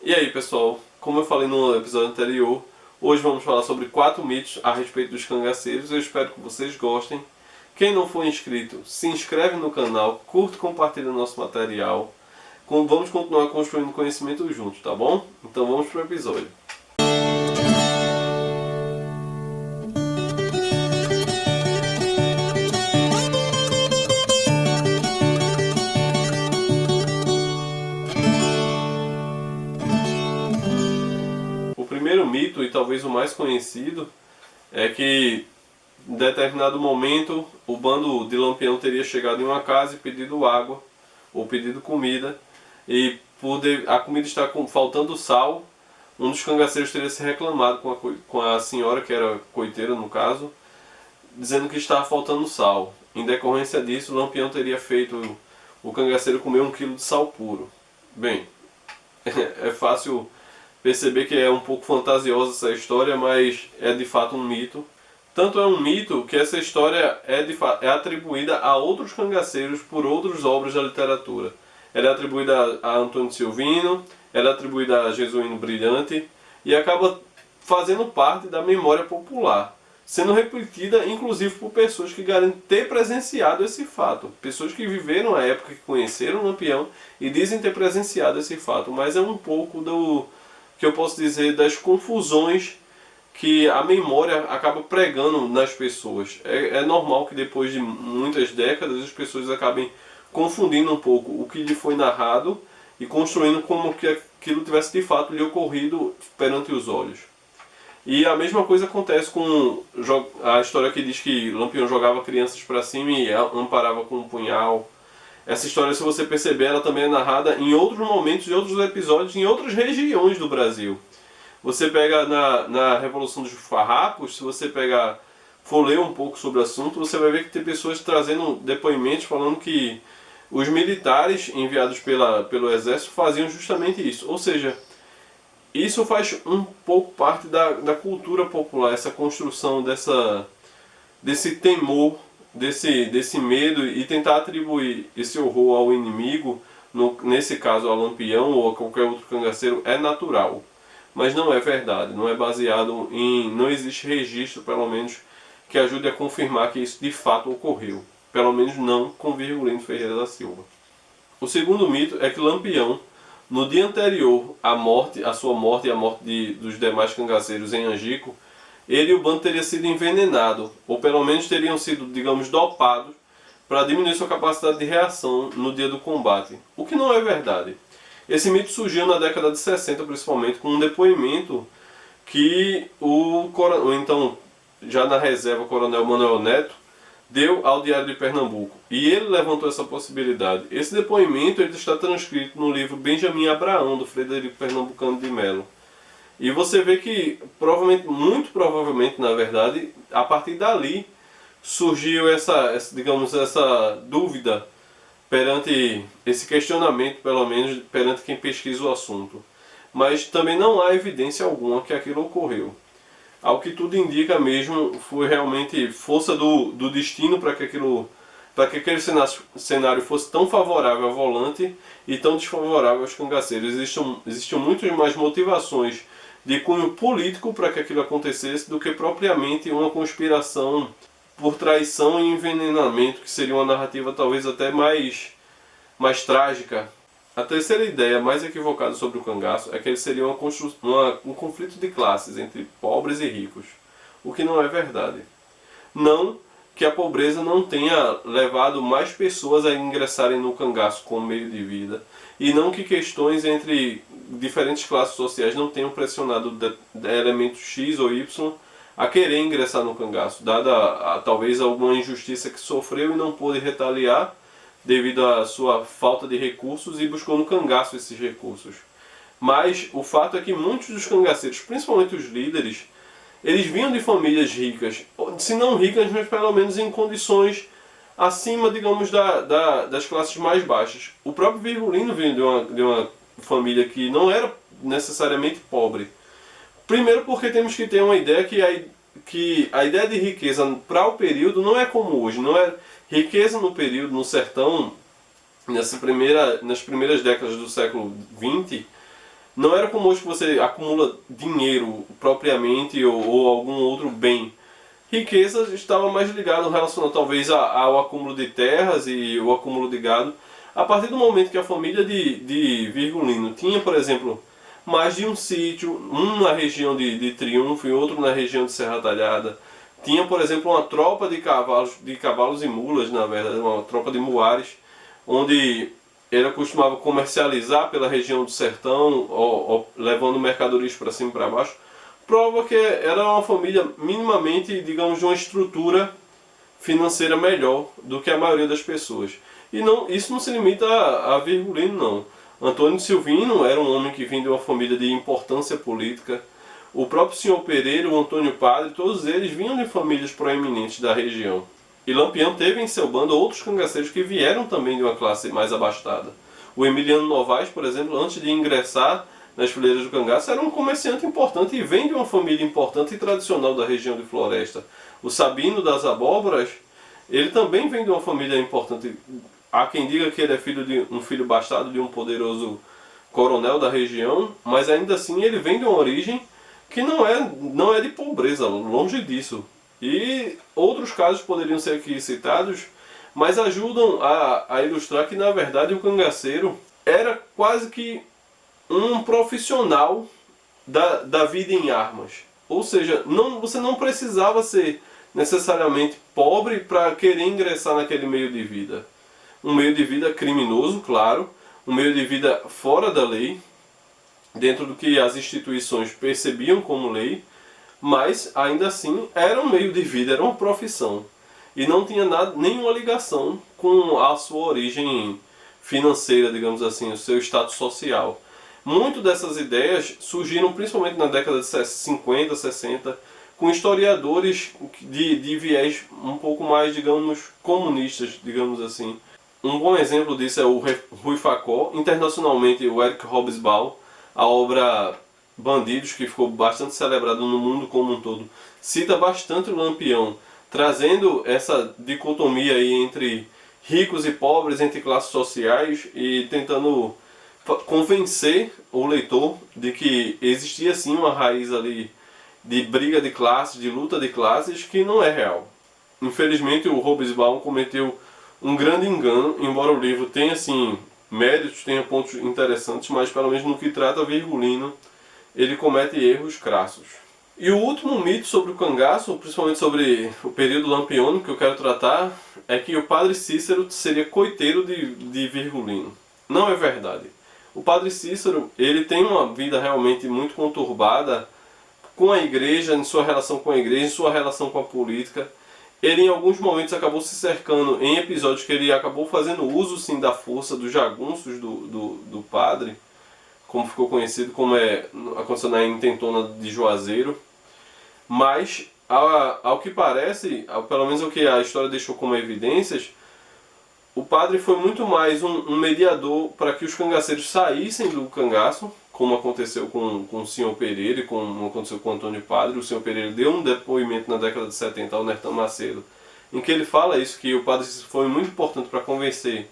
E aí pessoal, como eu falei no episódio anterior, hoje vamos falar sobre 4 mitos a respeito dos cangaceiros. Eu espero que vocês gostem. Quem não for inscrito, se inscreve no canal, curte e compartilha o nosso material. Vamos continuar construindo conhecimento juntos, tá bom? Então vamos para o episódio. O primeiro mito, e talvez o mais conhecido, é que em determinado momento o bando de Lampião teria chegado em uma casa e pedido água ou pedido comida, e por a comida estar faltando sal, um dos cangaceiros teria se reclamado com a senhora, que era coiteira no caso, dizendo que estava faltando sal. Em decorrência disso, o Lampião teria feito o cangaceiro comer 1 quilo de sal puro. Bem, é fácil perceber que é um pouco fantasiosa essa história, mas é de fato um mito. Tanto é um mito que essa história é atribuída a outros cangaceiros por outras obras da literatura. Ela é atribuída a Antônio Silvino, ela é atribuída a Jesuíno Brilhante e acaba fazendo parte da memória popular, sendo repetida inclusive por pessoas que garantem ter presenciado esse fato. Pessoas que viveram a época, que conheceram o Lampião e dizem ter presenciado esse fato, mas é um pouco do que eu posso dizer das confusões que a memória acaba pregando nas pessoas. É normal que depois de muitas décadas as pessoas acabem confundindo um pouco o que lhe foi narrado e construindo como que aquilo tivesse de fato lhe ocorrido perante os olhos. E a mesma coisa acontece com a história que diz que Lampião jogava crianças para cima e amparava com um punhal. Essa história, se você perceber, ela também é narrada em outros momentos, em outros episódios, em outras regiões do Brasil. Você pega na Revolução dos Farrapos, se você for ler um pouco sobre o assunto, você vai ver que tem pessoas trazendo depoimentos falando que os militares enviados pelo exército faziam justamente isso. Ou seja, isso faz um pouco parte da cultura popular, essa construção desse temor, desse medo, e tentar atribuir esse horror ao inimigo, nesse caso ao Lampião ou a qualquer outro cangaceiro, é natural. Mas não é verdade, não é baseado não existe registro, pelo menos, que ajude a confirmar que isso de fato ocorreu. Pelo menos não com Virgulino Ferreira da Silva. O segundo mito é que Lampião, no dia anterior à sua morte e à morte dos demais cangaceiros em Angico, ele e o bando teriam sido envenenados, ou pelo menos teriam sido, digamos, dopados, para diminuir sua capacidade de reação no dia do combate. O que não é verdade. Esse mito surgiu na década de 60, principalmente, com um depoimento que então, já na reserva, o coronel Manuel Neto, deu ao Diário de Pernambuco. E ele levantou essa possibilidade. Esse depoimento ele está transcrito no livro Benjamin Abraão, do Frederico Pernambucano de Melo. E você vê que, muito provavelmente, na verdade, a partir dali surgiu essa dúvida perante esse questionamento, pelo menos perante quem pesquisa o assunto. Mas também não há evidência alguma que aquilo ocorreu. Ao que tudo indica mesmo, foi realmente força do destino para que aquele cenário fosse tão favorável ao volante e tão desfavorável aos cangaceiros. Existiam muitas mais motivações de cunho político para que aquilo acontecesse do que propriamente uma conspiração por traição e envenenamento, que seria uma narrativa talvez até mais trágica. A terceira ideia mais equivocada sobre o cangaço é que ele seria um conflito de classes entre pobres e ricos, o que não é verdade. Não que a pobreza não tenha levado mais pessoas a ingressarem no cangaço como meio de vida, e não que questões entre diferentes classes sociais não tenham pressionado elementos X ou Y a querer ingressar no cangaço, dada talvez alguma injustiça que sofreu e não pôde retaliar devido à sua falta de recursos e buscou no cangaço esses recursos. Mas o fato é que muitos dos cangaceiros, principalmente os líderes, eles vinham de famílias ricas, se não ricas, mas pelo menos em condições acima, digamos, das classes mais baixas. O próprio Virgulino vinha de uma família que não era necessariamente pobre. Primeiro porque temos que ter uma ideia que a ideia de riqueza para o período não é como hoje. Não é riqueza no período, no sertão, nas primeiras décadas do século XX, Não era como hoje que você acumula dinheiro propriamente ou algum outro bem. Riqueza estava mais ligado, relacionado talvez ao acúmulo de terras e o acúmulo de gado. A partir do momento que a família de Virgulino tinha, por exemplo, mais de um sítio, um na região de Triunfo e outro na região de Serra Talhada, tinha, por exemplo, uma tropa de cavalos e mulas, na verdade, uma tropa de muares, onde ele costumava comercializar pela região do sertão, levando mercadorias para cima e para baixo. Prova que era uma família minimamente, digamos, de uma estrutura financeira melhor do que a maioria das pessoas. E não, isso não se limita a Virgulino, não. Antônio Silvino era um homem que vinha de uma família de importância política. O próprio senhor Pereira, o Antônio Padre, todos eles vinham de famílias proeminentes da região. E Lampião teve em seu bando outros cangaceiros que vieram também de uma classe mais abastada. O Emiliano Novaes, por exemplo, antes de ingressar nas fileiras do cangaço, era um comerciante importante e vem de uma família importante e tradicional da região de Floresta. O Sabino das Abóboras, ele também vem de uma família importante. Há quem diga que ele é filho de um filho bastardo de um poderoso coronel da região, mas ainda assim ele vem de uma origem que não é de pobreza, longe disso. E outros casos poderiam ser aqui citados, mas ajudam a ilustrar que, na verdade, o cangaceiro era quase que um profissional da vida em armas. Ou seja, você não precisava ser necessariamente pobre para querer ingressar naquele meio de vida. Um meio de vida criminoso, claro, um meio de vida fora da lei, dentro do que as instituições percebiam como lei, mas ainda assim era um meio de vida, era uma profissão. E não tinha nenhuma ligação com a sua origem financeira, digamos assim, o seu status social. Muito dessas ideias surgiram principalmente na década de 50, 60, com historiadores de viés um pouco mais, digamos, comunistas, digamos assim. Um bom exemplo disso é o Rui Facó, internacionalmente o Eric Hobsbawm, a obra Bandidos, que ficou bastante celebrada no mundo como um todo, cita bastante o Lampião, trazendo essa dicotomia aí entre ricos e pobres, entre classes sociais, e tentando convencer o leitor de que existia sim uma raiz ali de briga de classes, de luta de classes, que não é real. Infelizmente o Hobsbawm cometeu um grande engano, embora o livro tenha sim méritos, tenha pontos interessantes, mas pelo menos no que trata Virgulino, ele comete erros crassos. E o último mito sobre o cangaço, principalmente sobre o período lampiônico que eu quero tratar, é que o padre Cícero seria coiteiro de Virgulino. Não é verdade. O padre Cícero, ele tem uma vida realmente muito conturbada com a igreja, em sua relação com a igreja, em sua relação com a política. Ele em alguns momentos acabou se cercando em episódios que ele acabou fazendo uso sim da força, dos jagunços do padre, como ficou conhecido, como aconteceu na intentona de Juazeiro. Mas, ao que parece, pelo menos o que a história deixou como evidências, o padre foi muito mais um mediador para que os cangaceiros saíssem do cangaço, como aconteceu com o senhor Pereira e como aconteceu com o Antônio Padre. O senhor Pereira deu um depoimento na década de 70 ao Nertão Macedo, em que ele fala isso, que o padre foi muito importante para convencer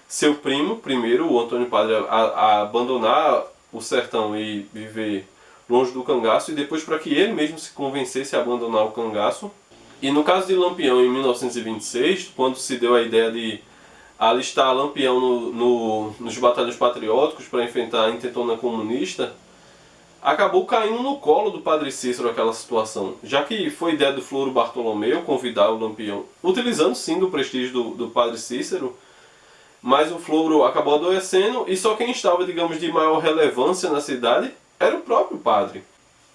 seu primo, primeiro, o Antônio Padre, a abandonar o sertão e viver longe do cangaço, e depois para que ele mesmo se convencesse a abandonar o cangaço. E no caso de Lampião, em 1926, quando se deu a ideia de alistar Lampião nos batalhões patrióticos para enfrentar a intentona comunista, acabou caindo no colo do padre Cícero aquela situação, já que foi ideia do Floro Bartolomeu convidar o Lampião, utilizando sim do prestígio do padre Cícero, mas o Floro acabou adoecendo e só quem estava, digamos, de maior relevância na cidade era o próprio padre.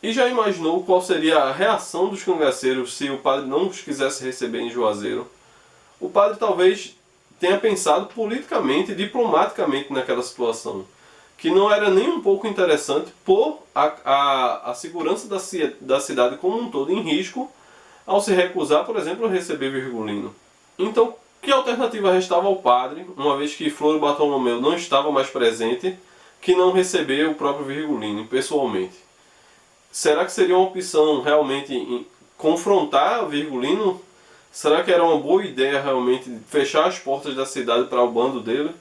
E já imaginou qual seria a reação dos cangaceiros se o padre não os quisesse receber em Juazeiro? O padre talvez tenha pensado politicamente e diplomaticamente naquela situação, que não era nem um pouco interessante pôr a segurança da cidade como um todo em risco ao se recusar, por exemplo, a receber Virgulino. Então, que alternativa restava ao padre, uma vez que Floro Bartolomeu não estava mais presente, que não receber o próprio Virgulino pessoalmente? Será que seria uma opção realmente em confrontar Virgulino? Será que era uma boa ideia realmente fechar as portas da cidade para o bando dele?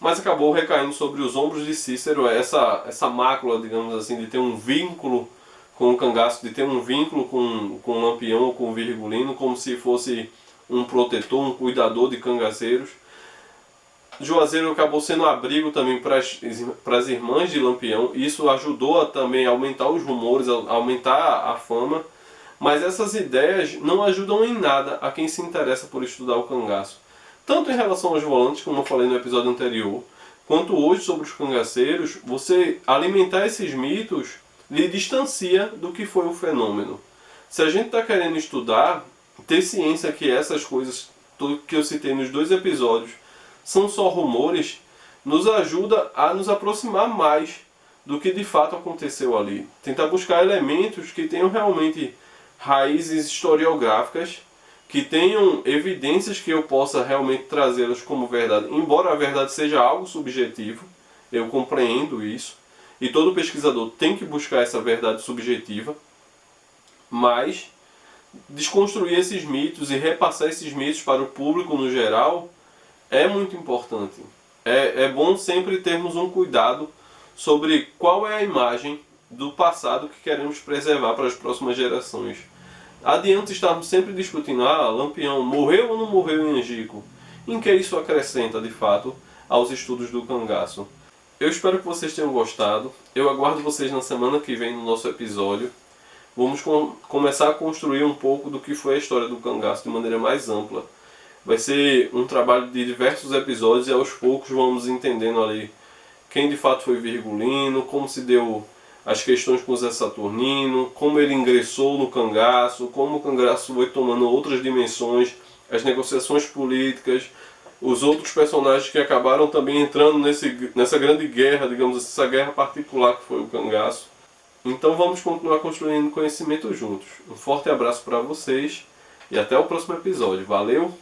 mas acabou recaindo sobre os ombros de Cícero essa mácula, digamos assim, de ter um vínculo com o cangaço, de ter um vínculo com o Lampião ou com o Virgulino, como se fosse um protetor, um cuidador de cangaceiros. Juazeiro acabou sendo abrigo também para as irmãs de Lampião. Isso ajudou também a aumentar os rumores, a aumentar a fama. Mas essas ideias não ajudam em nada a quem se interessa por estudar o cangaço. Tanto em relação aos volantes, como eu falei no episódio anterior, quanto hoje sobre os cangaceiros, você alimentar esses mitos lhe distancia do que foi o fenômeno. Se a gente está querendo estudar, ter ciência que essas coisas que eu citei nos 2 episódios são só rumores, nos ajuda a nos aproximar mais do que de fato aconteceu ali. Tentar buscar elementos que tenham realmente raízes historiográficas, que tenham evidências que eu possa realmente trazê-las como verdade, embora a verdade seja algo subjetivo, eu compreendo isso, e todo pesquisador tem que buscar essa verdade subjetiva, mas desconstruir esses mitos e repassar esses mitos para o público no geral é muito importante. É bom sempre termos um cuidado sobre qual é a imagem do passado que queremos preservar para as próximas gerações. Adianta estarmos sempre discutindo, Lampião morreu ou não morreu em Angico? Em que isso acrescenta, de fato, aos estudos do cangaço? Eu espero que vocês tenham gostado. Eu aguardo vocês na semana que vem no nosso episódio. Vamos começar a construir um pouco do que foi a história do cangaço de maneira mais ampla. Vai ser um trabalho de diversos episódios e aos poucos vamos entendendo ali quem de fato foi Virgulino, como se deu as questões com o Zé Saturnino, como ele ingressou no cangaço, como o cangaço foi tomando outras dimensões, as negociações políticas, os outros personagens que acabaram também entrando nessa grande guerra, digamos assim, essa guerra particular que foi o cangaço. Então vamos continuar construindo conhecimento juntos. Um forte abraço para vocês e até o próximo episódio. Valeu!